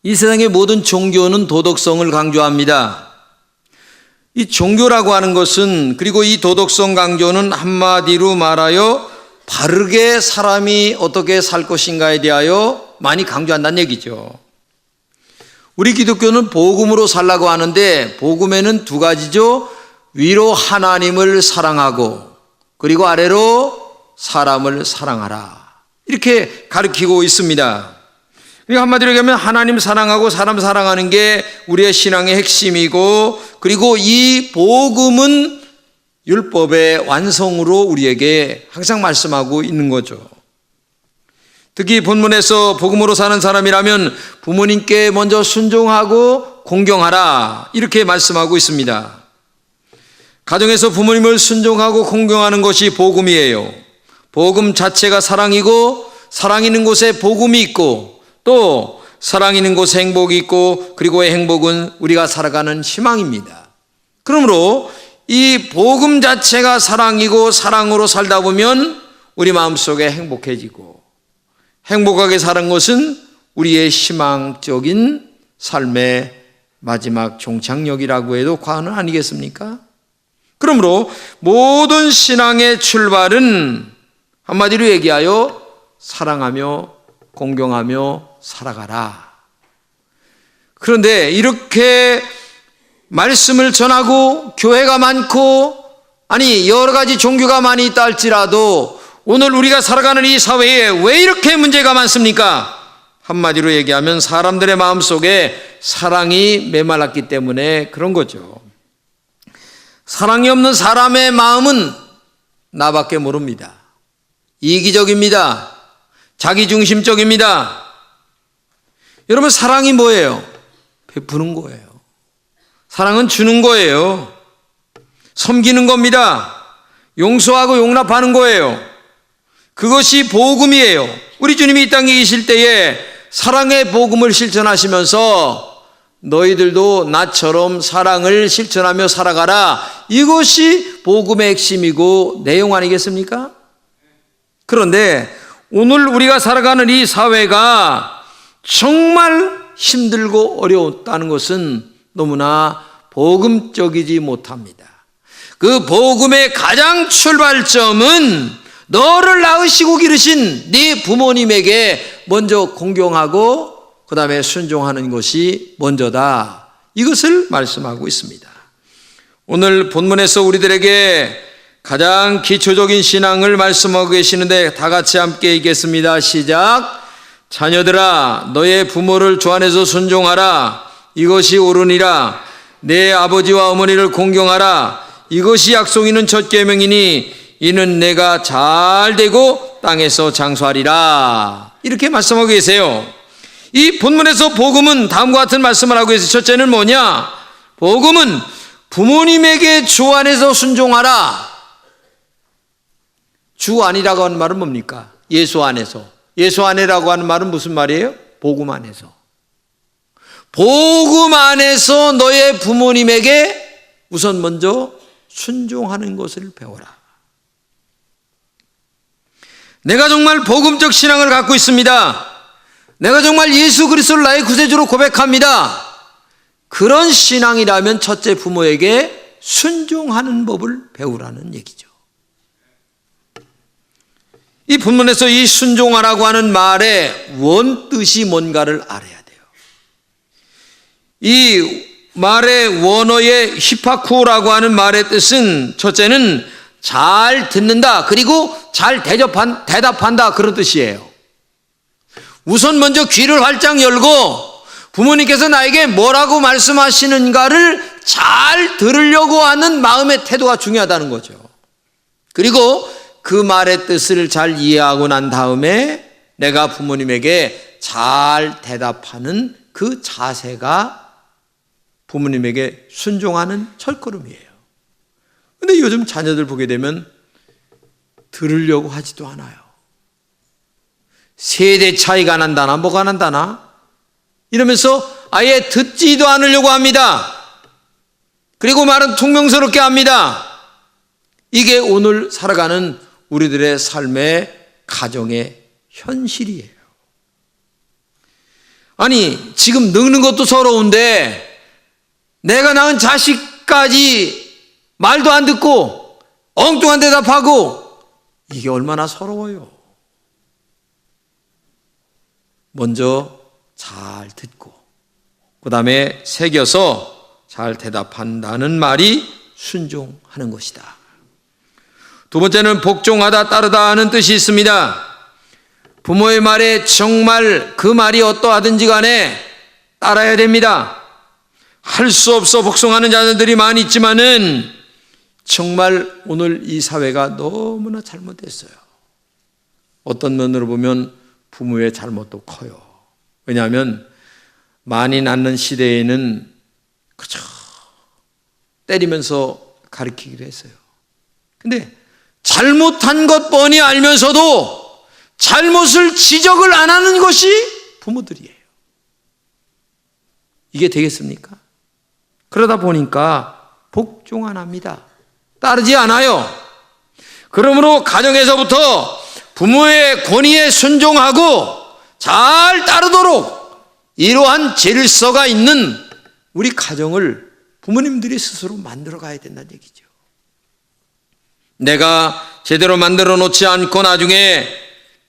이 세상의 모든 종교는 도덕성을 강조합니다. 이 종교라고 하는 것은, 그리고 이 도덕성 강조는 한마디로 말하여 바르게 사람이 어떻게 살 것인가에 대하여 많이 강조한다는 얘기죠. 우리 기독교는 복음으로 살라고 하는데, 복음에는 두 가지죠. 위로 하나님을 사랑하고, 그리고 아래로 사람을 사랑하라, 이렇게 가르치고 있습니다. 그리고 한마디로 얘기하면 하나님 사랑하고 사람 사랑하는 게 우리의 신앙의 핵심이고, 그리고 이 복음은 율법의 완성으로 우리에게 항상 말씀하고 있는 거죠. 특히 본문에서 복음으로 사는 사람이라면 부모님께 먼저 순종하고 공경하라, 이렇게 말씀하고 있습니다. 가정에서 부모님을 순종하고 공경하는 것이 복음이에요. 복음 자체가 사랑이고, 사랑 있는 곳에 복음이 있고, 또 사랑 있는 곳에 행복이 있고, 그리고 행복은 우리가 살아가는 희망입니다. 그러므로 이 복음 자체가 사랑이고, 사랑으로 살다 보면 우리 마음속에 행복해지고, 행복하게 사는 것은 우리의 희망적인 삶의 마지막 종착역이라고 해도 과언은 아니겠습니까? 그러므로 모든 신앙의 출발은 한마디로 얘기하여 사랑하며 공경하며 살아가라. 그런데 이렇게 말씀을 전하고 교회가 많고, 아니 여러 가지 종교가 많이 있다 할지라도 오늘 우리가 살아가는 이 사회에 왜 이렇게 문제가 많습니까? 한마디로 얘기하면 사람들의 마음속에 사랑이 메말랐기 때문에 그런 거죠. 사랑이 없는 사람의 마음은 나밖에 모릅니다. 이기적입니다. 자기중심적입니다. 여러분, 사랑이 뭐예요? 베푸는 거예요. 사랑은 주는 거예요. 섬기는 겁니다. 용서하고 용납하는 거예요. 그것이 복음이에요. 우리 주님이 이 땅에 계실 때에 사랑의 복음을 실천하시면서 너희들도 나처럼 사랑을 실천하며 살아가라, 이것이 복음의 핵심이고 내용 아니겠습니까? 그런데 오늘 우리가 살아가는 이 사회가 정말 힘들고 어려웠다는 것은 너무나 복음적이지 못합니다. 그 복음의 가장 출발점은 너를 낳으시고 기르신 네 부모님에게 먼저 공경하고 그 다음에 순종하는 것이 먼저다, 이것을 말씀하고 있습니다. 오늘 본문에서 우리들에게 가장 기초적인 신앙을 말씀하고 계시는데 다 같이 함께 읽겠습니다. 시작. 자녀들아, 너의 부모를 주 안에서 순종하라. 이것이 옳으니라. 내 아버지와 어머니를 공경하라. 이것이 약속 있는 첫 계명이니 이는 내가 잘 되고 땅에서 장수하리라. 이렇게 말씀하고 계세요. 이 본문에서 복음은 다음과 같은 말씀을 하고 있어요. 첫째는 뭐냐? 복음은 부모님에게 주 안에서 순종하라. 주 안이라고 하는 말은 뭡니까? 예수 안에서. 예수 안에라고 하는 말은 무슨 말이에요? 복음 안에서. 복음 안에서 너의 부모님에게 우선 먼저 순종하는 것을 배워라. 내가 정말 복음적 신앙을 갖고 있습니다. 내가 정말 예수 그리스도를 나의 구세주로 고백합니다. 그런 신앙이라면 첫째 부모에게 순종하는 법을 배우라는 얘기죠. 이 본문에서 이 순종하라고 하는 말의 원뜻이 뭔가를 알아야 돼요. 이 말의 원어의 히파쿠라고 하는 말의 뜻은 첫째는 잘 듣는다, 그리고 잘 대답한다, 그런 뜻이에요. 우선 먼저 귀를 활짝 열고 부모님께서 나에게 뭐라고 말씀하시는가를 잘 들으려고 하는 마음의 태도가 중요하다는 거죠. 그리고 그 말의 뜻을 잘 이해하고 난 다음에 내가 부모님에게 잘 대답하는 그 자세가 부모님에게 순종하는 첫걸음이에요. 근데 요즘 자녀들 보게 되면 들으려고 하지도 않아요. 세대 차이가 난다나 뭐가 난다나 이러면서 아예 듣지도 않으려고 합니다. 그리고 말은 퉁명스럽게 합니다. 이게 오늘 살아가는 우리들의 삶의 가정의 현실이에요. 아니, 지금 늙는 것도 서러운데 내가 낳은 자식까지 말도 안 듣고 엉뚱한 대답하고, 이게 얼마나 서러워요. 먼저 잘 듣고 그 다음에 새겨서 잘 대답한다는 말이 순종하는 것이다. 두 번째는 복종하다, 따르다 하는 뜻이 있습니다. 부모의 말에 정말 그 말이 어떠하든지 간에 따라야 됩니다. 할 수 없어 복종하는 자녀들이 많이 있지만은 정말 오늘 이 사회가 너무나 잘못됐어요. 어떤 면으로 보면 부모의 잘못도 커요. 왜냐하면 많이 낳는 시대에는 그저 때리면서 가르치기로 했어요. 근데 잘못한 것 뻔히 알면서도 잘못을 지적을 안 하는 것이 부모들이에요. 이게 되겠습니까? 그러다 보니까 복종 안 합니다. 따르지 않아요. 그러므로 가정에서부터 부모의 권위에 순종하고 잘 따르도록 이러한 질서가 있는 우리 가정을 부모님들이 스스로 만들어 가야 된다는 얘기죠. 내가 제대로 만들어 놓지 않고 나중에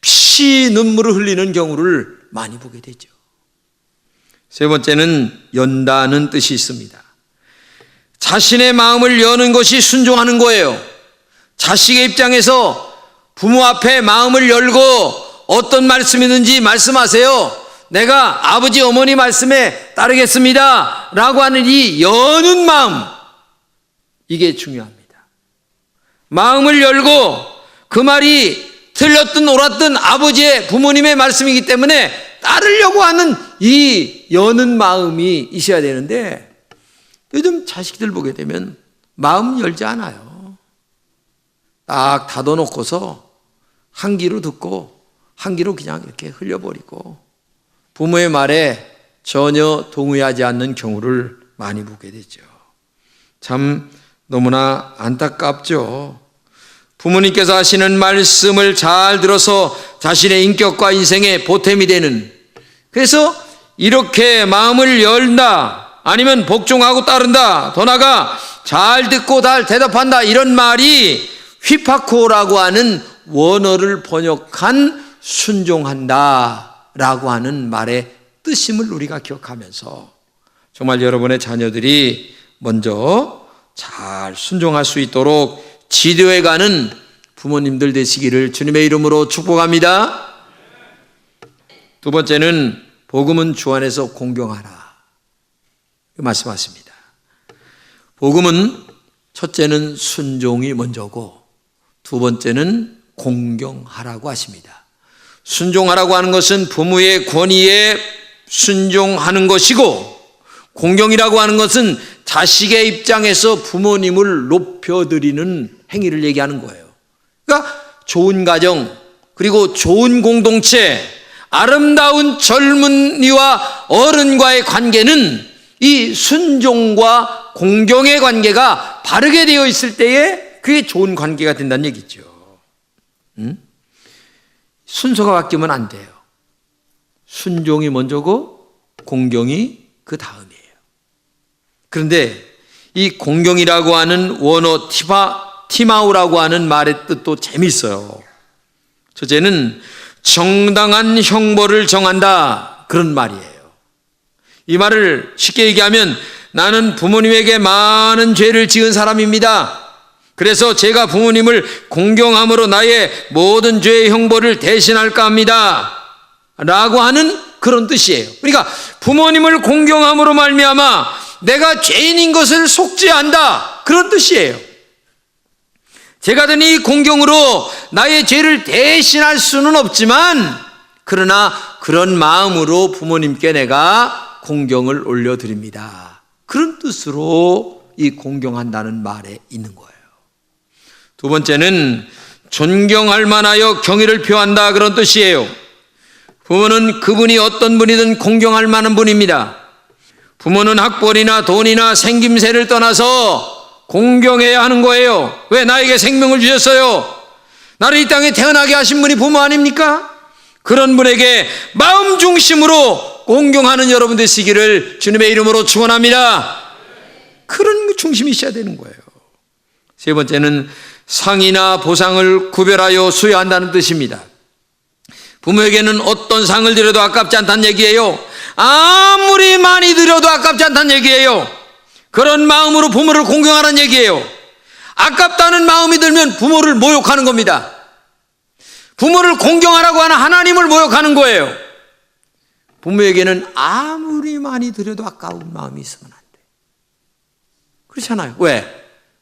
피 눈물을 흘리는 경우를 많이 보게 되죠. 세 번째는 연다는 뜻이 있습니다. 자신의 마음을 여는 것이 순종하는 거예요. 자식의 입장에서 부모 앞에 마음을 열고 어떤 말씀이든지 말씀하세요. 내가 아버지 어머니 말씀에 따르겠습니다 라고 하는 이 여는 마음, 이게 중요합니다. 마음을 열고 그 말이 틀렸든 옳았든 아버지의 부모님의 말씀이기 때문에 따르려고 하는 이 여는 마음이 있어야 되는데, 요즘 자식들 보게 되면 마음 열지 않아요. 딱 닫아놓고서 한 귀로 듣고 한 귀로 그냥 이렇게 흘려버리고 부모의 말에 전혀 동의하지 않는 경우를 많이 보게 되죠. 참 너무나 안타깝죠. 부모님께서 하시는 말씀을 잘 들어서 자신의 인격과 인생에 보탬이 되는, 그래서 이렇게 마음을 열다, 아니면 복종하고 따른다, 더 나아가 잘 듣고 잘 대답한다, 이런 말이 휘파코라고 하는 원어를 번역한 순종한다 라고 하는 말의 뜻임을 우리가 기억하면서 정말 여러분의 자녀들이 먼저 잘 순종할 수 있도록 지도해가는 부모님들 되시기를 주님의 이름으로 축복합니다. 두 번째는 복음은 주 안에서 공경하라 말씀하십니다. 복음은 첫째는 순종이 먼저고 두 번째는 공경하라고 하십니다. 순종하라고 하는 것은 부모의 권위에 순종하는 것이고, 공경이라고 하는 것은 자식의 입장에서 부모님을 높여드리는 행위를 얘기하는 거예요. 그러니까 좋은 가정, 그리고 좋은 공동체, 아름다운 젊은이와 어른과의 관계는 이 순종과 공경의 관계가 바르게 되어 있을 때에 그게 좋은 관계가 된다는 얘기죠. 순서가 바뀌면 안 돼요. 순종이 먼저고 공경이 그 다음이에요. 그런데 이 공경이라고 하는 원어 티마우라고 하는 말의 뜻도 재미있어요. 첫째는 정당한 형벌을 정한다, 그런 말이에요. 이 말을 쉽게 얘기하면 나는 부모님에게 많은 죄를 지은 사람입니다. 그래서 제가 부모님을 공경함으로 나의 모든 죄의 형벌을 대신할까 합니다 라고 하는 그런 뜻이에요. 그러니까 부모님을 공경함으로 말미암아 내가 죄인인 것을 속죄한다, 그런 뜻이에요. 제가 든 이 공경으로 나의 죄를 대신할 수는 없지만, 그러나 그런 마음으로 부모님께 내가 공경을 올려드립니다, 그런 뜻으로 이 공경한다는 말에 있는 거예요. 두 번째는 존경할 만하여 경의를 표한다, 그런 뜻이에요. 부모는 그분이 어떤 분이든 공경할 만한 분입니다. 부모는 학벌이나 돈이나 생김새를 떠나서 공경해야 하는 거예요. 왜? 나에게 생명을 주셨어요. 나를 이 땅에 태어나게 하신 분이 부모 아닙니까? 그런 분에게 마음 중심으로 공경하는 여러분 되시기를 주님의 이름으로 축원합니다. 그런 중심이 있어야 되는 거예요. 세 번째는 상이나 보상을 구별하여 수여한다는 뜻입니다. 부모에게는 어떤 상을 드려도 아깝지 않다는 얘기예요. 아무리 많이 드려도 아깝지 않다는 얘기예요. 그런 마음으로 부모를 공경하라는 얘기예요. 아깝다는 마음이 들면 부모를 모욕하는 겁니다. 부모를 공경하라고 하는 하나님을 모욕하는 거예요. 부모에게는 아무리 많이 드려도 아까운 마음이 있으면 안 돼. 그렇잖아요. 왜?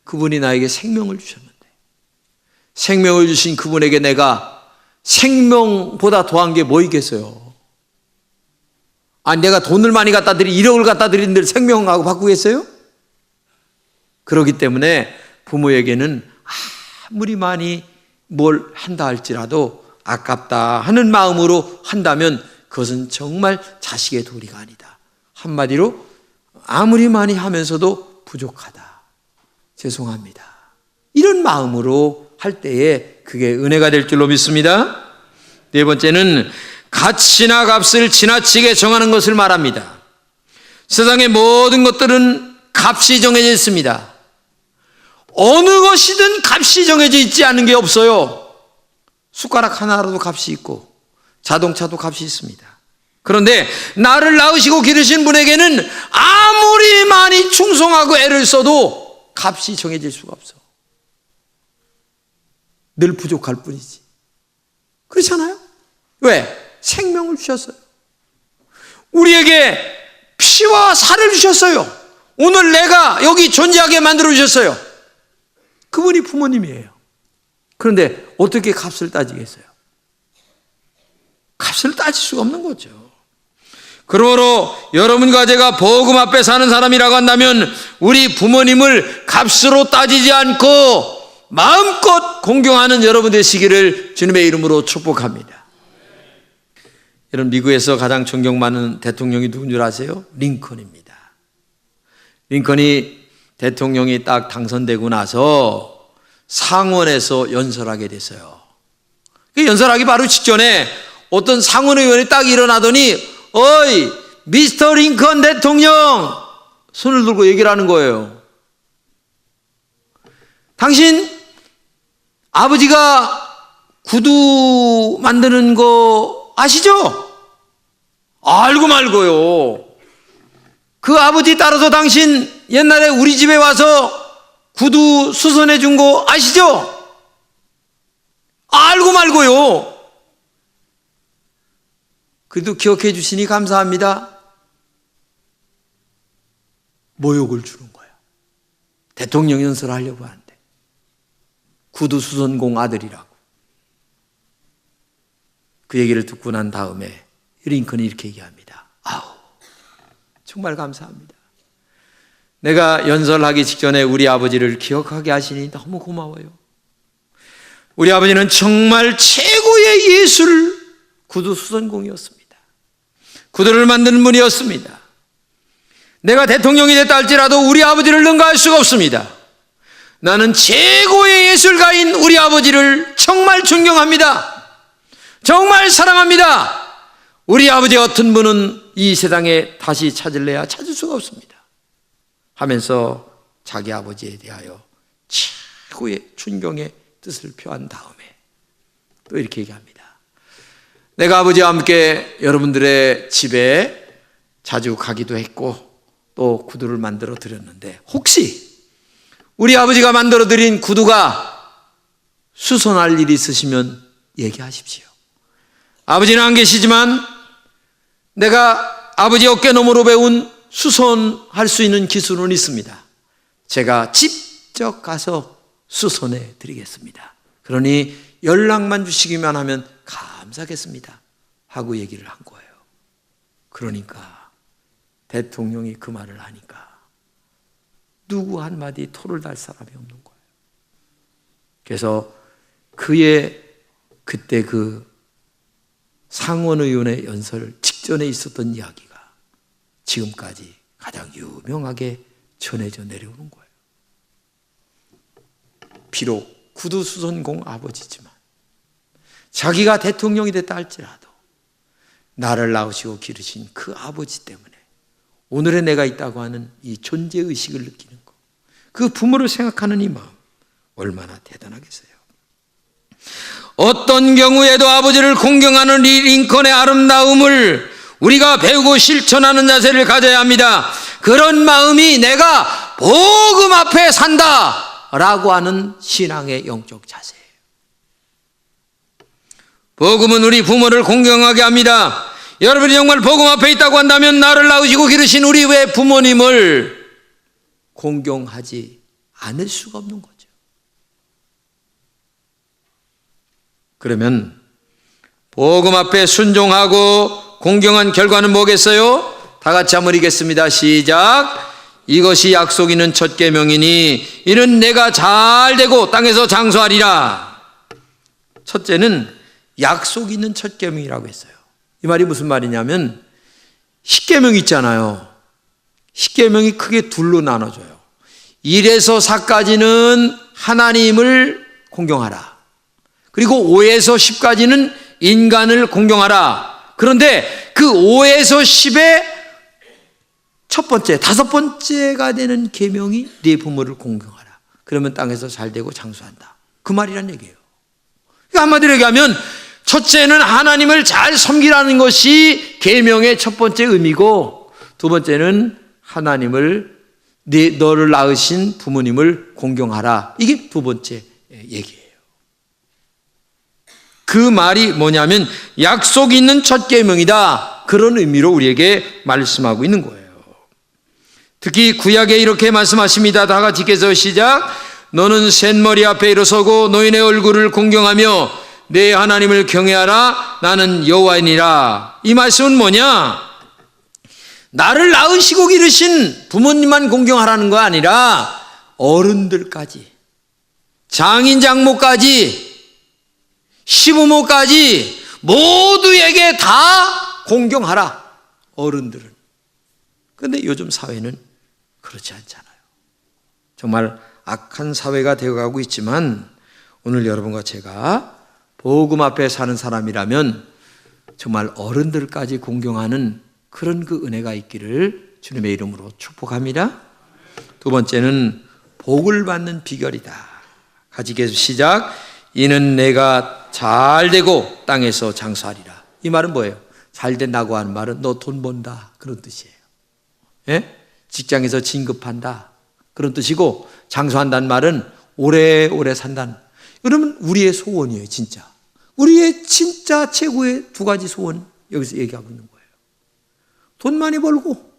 그분이 나에게 생명을 주셨는데, 생명을 주신 그분에게 내가 생명보다 더한 게 뭐 있겠어요? 아니, 내가 돈을 많이 갖다 드리, 1억을 갖다 드리는데 생명하고 바꾸겠어요? 그렇기 때문에 부모에게는 아무리 많이 뭘 한다 할지라도 아깝다 하는 마음으로 한다면 그것은 정말 자식의 도리가 아니다. 한마디로 아무리 많이 하면서도 부족하다. 죄송합니다. 이런 마음으로 할 때에 그게 은혜가 될 줄로 믿습니다. 네 번째는 가치나 값을 지나치게 정하는 것을 말합니다. 세상의 모든 것들은 값이 정해져 있습니다. 어느 것이든 값이 정해져 있지 않은 게 없어요. 숟가락 하나라도 값이 있고 자동차도 값이 있습니다. 그런데 나를 낳으시고 기르신 분에게는 아무리 많이 충성하고 애를 써도 값이 정해질 수가 없어. 늘 부족할 뿐이지. 그렇잖아요? 왜? 생명을 주셨어요. 우리에게 피와 살을 주셨어요. 오늘 내가 여기 존재하게 만들어 주셨어요. 그분이 부모님이에요. 그런데 어떻게 값을 따지겠어요? 값을 따질 수가 없는 거죠. 그러므로 여러분과 제가 복음 앞에 사는 사람이라고 한다면 우리 부모님을 값으로 따지지 않고 마음껏 공경하는 여러분 되시기를 주님의 이름으로 축복합니다. 여러분, 미국에서 가장 존경받는 대통령이 누군 줄 아세요? 링컨입니다. 링컨이 대통령이 딱 당선되고 나서 상원에서 연설하게 됐어요. 연설하기 바로 직전에 어떤 상원의원이 딱 일어나더니 어이 미스터 링컨 대통령 손을 들고 얘기를 하는 거예요. 당신 아버지가 구두 만드는 거 아시죠? 알고 말고요. 그 아버지 따라서 당신 옛날에 우리 집에 와서 구두 수선해 준 거 아시죠? 알고 말고요. 그래도 기억해 주시니 감사합니다. 모욕을 주는 거야. 대통령 연설을 하려고 하는데 구두 수선공 아들이라고. 그 얘기를 듣고 난 다음에 링컨이 이렇게 얘기합니다. 아우, 정말 감사합니다. 내가 연설하기 직전에 우리 아버지를 기억하게 하시니 너무 고마워요. 우리 아버지는 정말 최고의 예술 구두 수선공이었습니다. 구두를 만드는 분이었습니다. 내가 대통령이 됐다 할지라도 우리 아버지를 능가할 수가 없습니다. 나는 최고의 예술가인 우리 아버지를 정말 존경합니다. 정말 사랑합니다. 우리 아버지 같은 분은 이 세상에 다시 찾을래야 찾을 수가 없습니다. 하면서 자기 아버지에 대하여 최고의 존경의 뜻을 표한 다음에 또 이렇게 얘기합니다. 내가 아버지와 함께 여러분들의 집에 자주 가기도 했고 또 구두를 만들어 드렸는데 혹시 우리 아버지가 만들어 드린 구두가 수선할 일이 있으시면 얘기하십시오. 아버지는 안 계시지만 내가 아버지 어깨너머로 배운 수선할 수 있는 기술은 있습니다. 제가 직접 가서 수선해 드리겠습니다. 그러니 연락만 주시기만 하면 감사하겠습니다 하고 얘기를 한 거예요. 그러니까 대통령이 그 말을 하니까 누구 한마디 토를 달 사람이 없는 거예요. 그래서 그의 그때 그 상원의원의 연설 직전에 있었던 이야기가 지금까지 가장 유명하게 전해져 내려오는 거예요. 비록 구두수선공 아버지지만 자기가 대통령이 됐다 할지라도 나를 낳으시고 기르신 그 아버지 때문에 오늘의 내가 있다고 하는 이 존재의식을 느끼는 것, 그 부모를 생각하는 이 마음 얼마나 대단하겠어요. 어떤 경우에도 아버지를 공경하는 이 링컨의 아름다움을 우리가 배우고 실천하는 자세를 가져야 합니다. 그런 마음이 내가 복음 앞에 산다 라고 하는 신앙의 영적 자세예요. 복음은 우리 부모를 공경하게 합니다. 여러분이 정말 복음 앞에 있다고 한다면 나를 낳으시고 기르신 우리 외 부모님을 공경하지 않을 수가 없는 거죠. 그러면 복음 앞에 순종하고 공경한 결과는 뭐겠어요? 다 같이 한번 읽겠습니다. 시작. 이것이 약속 있는 첫 계명이니 이는 내가 잘 되고 땅에서 장수하리라. 첫째는 약속 있는 첫 계명이라고 했어요. 이 말이 무슨 말이냐면 십계명이 있잖아요. 십계명이 크게 둘로 나눠져요. 1에서 4까지는 하나님을 공경하라. 그리고 5에서 10까지는 인간을 공경하라. 그런데 그 5에서 10의 첫 번째, 5번째가 되는 계명이 네 부모를 공경하라. 그러면 땅에서 잘 되고 장수한다. 그 말이란 얘기예요. 그러니까 한마디로 얘기하면 첫째는 하나님을 잘 섬기라는 것이 계명의 첫 번째 의미고, 두 번째는 하나님을 너를 낳으신 부모님을 공경하라. 이게 두 번째 얘기예요. 그 말이 뭐냐면 약속 있는 첫 계명이다. 그런 의미로 우리에게 말씀하고 있는 거예요. 특히 구약에 이렇게 말씀하십니다. 다 같이 읽겠어요. 시작. 너는 셋머리 앞에 일어서고 노인의 얼굴을 공경하며 내 하나님을 경외하라. 나는 여호와이니라. 이 말씀은 뭐냐? 나를 낳으시고 기르신 부모님만 공경하라는 거 아니라 어른들까지, 장인 장모까지, 시부모까지 모두에게 다 공경하라. 어른들은. 그런데 요즘 사회는 그렇지 않잖아요. 정말 악한 사회가 되어가고 있지만 오늘 여러분과 제가 복음 앞에 사는 사람이라면 정말 어른들까지 공경하는 그런 그 은혜가 있기를 주님의 이름으로 축복합니다. 두 번째는 복을 받는 비결이다. 같이 계속 시작. 이는 내가 잘 되고 땅에서 장수하리라. 이 말은 뭐예요? 잘 된다고 하는 말은 너 돈 번다 그런 뜻이에요. 예? 직장에서 진급한다 그런 뜻이고, 장수한다는 말은 오래오래 산다는. 그러면 우리의 소원이에요. 진짜 우리의 진짜 최고의 두 가지 소원 여기서 얘기하고 있는 거예요. 돈 많이 벌고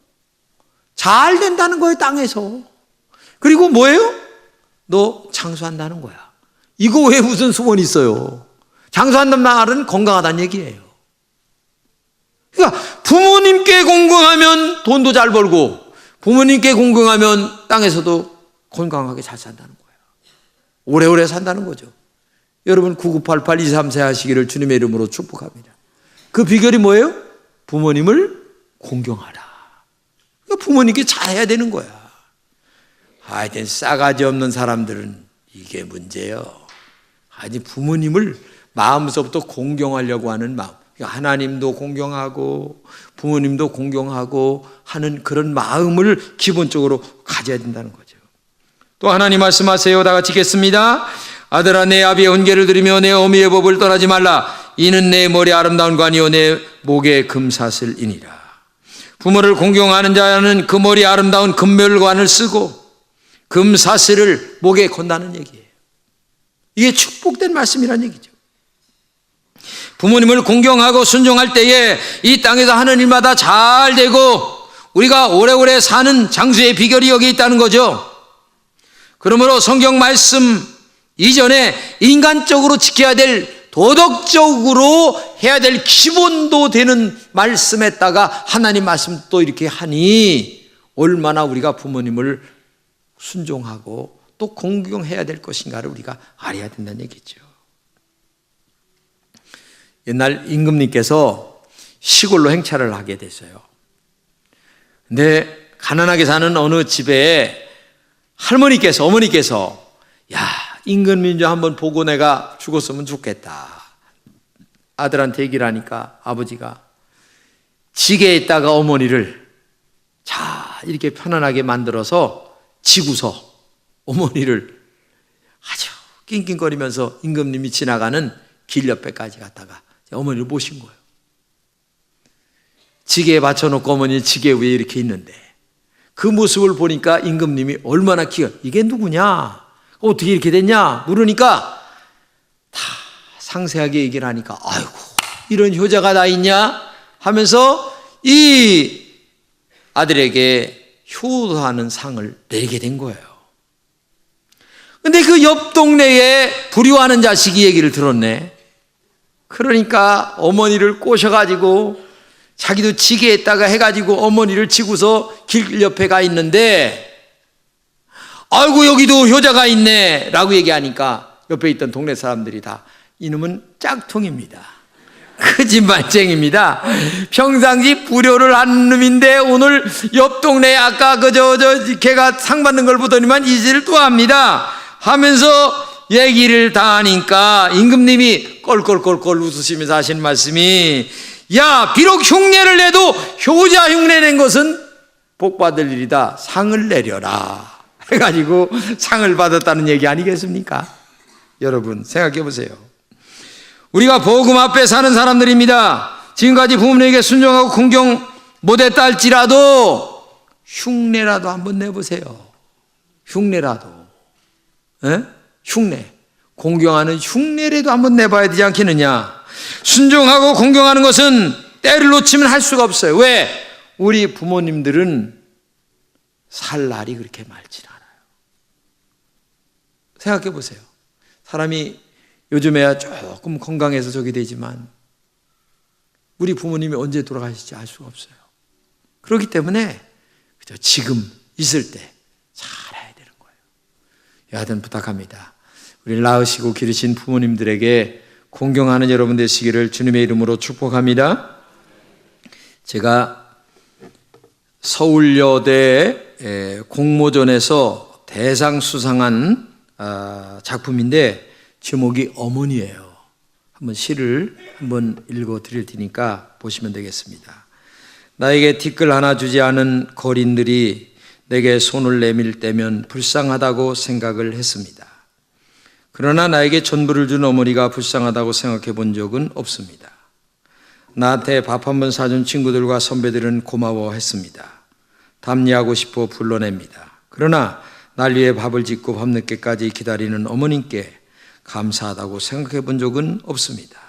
잘 된다는 거예요. 땅에서. 그리고 뭐예요? 너 장수한다는 거야. 이거 왜 무슨 소원이 있어요? 장수한다는 말은 건강하다는 얘기예요. 그러니까 부모님께 공경하면 돈도 잘 벌고 부모님께 공경하면 땅에서도 건강하게 잘 산다는 거예요. 오래오래 산다는 거죠. 여러분 9988-23세 하시기를 주님의 이름으로 축복합니다. 그 비결이 뭐예요? 부모님을 공경하라. 그러니까 부모님께 잘해야 되는 거야. 하여튼 싸가지 없는 사람들은 이게 문제예요. 아니 부모님을 마음에서부터 공경하려고 하는 마음. 하나님도 공경하고 부모님도 공경하고 하는 그런 마음을 기본적으로 가져야 된다는 거죠. 또 하나님 말씀하세요. 다 같이 읽겠습니다. 아들아 내 아비의 훈계를 들으며 내 어미의 법을 떠나지 말라. 이는 내 머리 아름다운 관이요 내 목에 금사슬이니라. 부모를 공경하는 자는 그 머리 아름다운 금멸관을 쓰고 금사슬을 목에 건다는 얘기예요. 이게 축복된 말씀이란 얘기죠. 부모님을 공경하고 순종할 때에 이 땅에서 하는 일마다 잘 되고 우리가 오래오래 사는 장수의 비결이 여기 있다는 거죠. 그러므로 성경 말씀 이전에 인간적으로 지켜야 될, 도덕적으로 해야 될 기본도 되는 말씀에다가 하나님 말씀 또 이렇게 하니 얼마나 우리가 부모님을 순종하고 또 공경해야 될 것인가를 우리가 알아야 된다는 얘기죠. 옛날 임금님께서 시골로 행차를 하게 됐어요. 근데 가난하게 사는 어느 집에 할머니께서, 어머니께서 야, 임금님 좀 한번 보고 내가 죽었으면 좋겠다. 아들한테 얘기를 하니까 아버지가 지게에다가 어머니를 자 이렇게 편안하게 만들어서 지고서 어머니를 아주 낑낑거리면서 임금님이 지나가는 길 옆에까지 갔다가 어머니를 모신 거예요. 지게에 받쳐놓고 어머니 지게 위에 이렇게 있는데 그 모습을 보니까 임금님이 얼마나 이게 누구냐? 어떻게 이렇게 됐냐? 물으니까 다 상세하게 얘기를 하니까 아이고 이런 효자가 다 있냐? 하면서 이 아들에게 효도하는 상을 내게 된 거예요. 근데 그 옆 동네에 불효하는 자식이 얘기를 들었네. 그러니까 어머니를 꼬셔가지고 자기도 지게에다가 해가지고 어머니를 지고서 길 옆에 가 있는데 아이고 여기도 효자가 있네 라고 얘기하니까 옆에 있던 동네 사람들이 다 이놈은 짝퉁입니다. 거짓말쟁입니다. 평상시 불효를 하는 놈인데 오늘 옆 동네에 아까 걔가 상 받는 걸 보더니만 이질을 또 합니다 하면서 얘기를 다 하니까 임금님이 껄껄껄껄 웃으시면서 하신 말씀이 야 비록 흉내를 내도 효자 흉내 낸 것은 복 받을 일이다. 상을 내려라 해가지고 상을 받았다는 얘기 아니겠습니까? 여러분 생각해 보세요. 우리가 복음 앞에 사는 사람들입니다. 지금까지 부모님에게 순종하고 공경 못했다 할지라도 흉내라도 한번 내보세요. 흉내라도 흉내 공경하는 흉내라도 한번 내봐야 되지 않겠느냐. 순종하고 공경하는 것은 때를 놓치면 할 수가 없어요. 왜? 우리 부모님들은 살 날이 그렇게 많지 않아요. 생각해 보세요. 사람이 요즘에야 조금 건강해서 저기 되지만 우리 부모님이 언제 돌아가실지 알 수가 없어요. 그렇기 때문에 지금 있을 때 잘해야 되는 거예요. 여하튼 부탁합니다. 우리를 낳으시고 기르신 부모님들에게 공경하는 여러분 되시기를 주님의 이름으로 축복합니다. 제가 서울여대 공모전에서 대상 수상한 작품인데 제목이 어머니예요. 한번 시를 한번 읽어 드릴 테니까 보시면 되겠습니다. 나에게 티끌 하나 주지 않은 거린들이 내게 손을 내밀 때면 불쌍하다고 생각을 했습니다. 그러나 나에게 전부를 준 어머니가 불쌍하다고 생각해 본 적은 없습니다. 나한테 밥 한 번 사준 친구들과 선배들은 고마워했습니다. 답례하고 싶어 불러냅니다. 그러나 날 위해 밥을 짓고 밤늦게까지 기다리는 어머님께 감사하다고 생각해 본 적은 없습니다.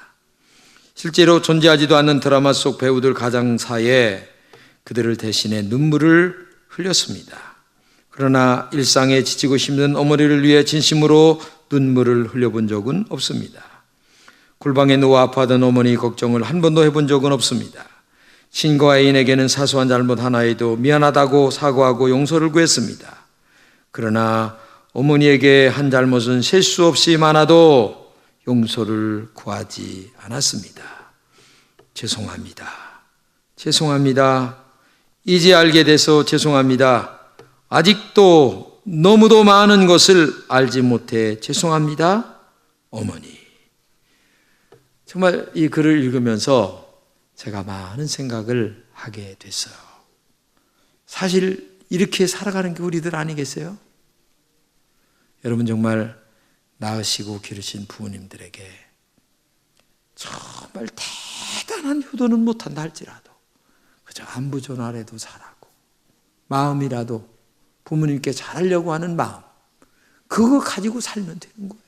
실제로 존재하지도 않는 드라마 속 배우들 가장사에 그들을 대신해 눈물을 흘렸습니다. 그러나 일상에 지치고 힘든 어머니를 위해 진심으로 눈물을 흘려본 적은 없습니다. 골방에 누워 아파하던 어머니 걱정을 한 번도 해본 적은 없습니다. 신과 애인에게는 사소한 잘못 하나에도 미안하다고 사과하고 용서를 구했습니다. 그러나 어머니에게 한 잘못은 셀 수 없이 많아도 용서를 구하지 않았습니다. 죄송합니다. 죄송합니다. 이제 알게 돼서 죄송합니다. 아직도 너무도 많은 것을 알지 못해 죄송합니다. 어머니. 정말 이 글을 읽으면서 제가 많은 생각을 하게 됐어요. 사실 이렇게 살아가는 게 우리들 아니겠어요? 여러분 정말 낳으시고 기르신 부모님들에게 정말 대단한 효도는 못한다 할지라도 그저 안부 전화라도 잘하고 마음이라도 부모님께 잘하려고 하는 마음 그거 가지고 살면 되는 거예요.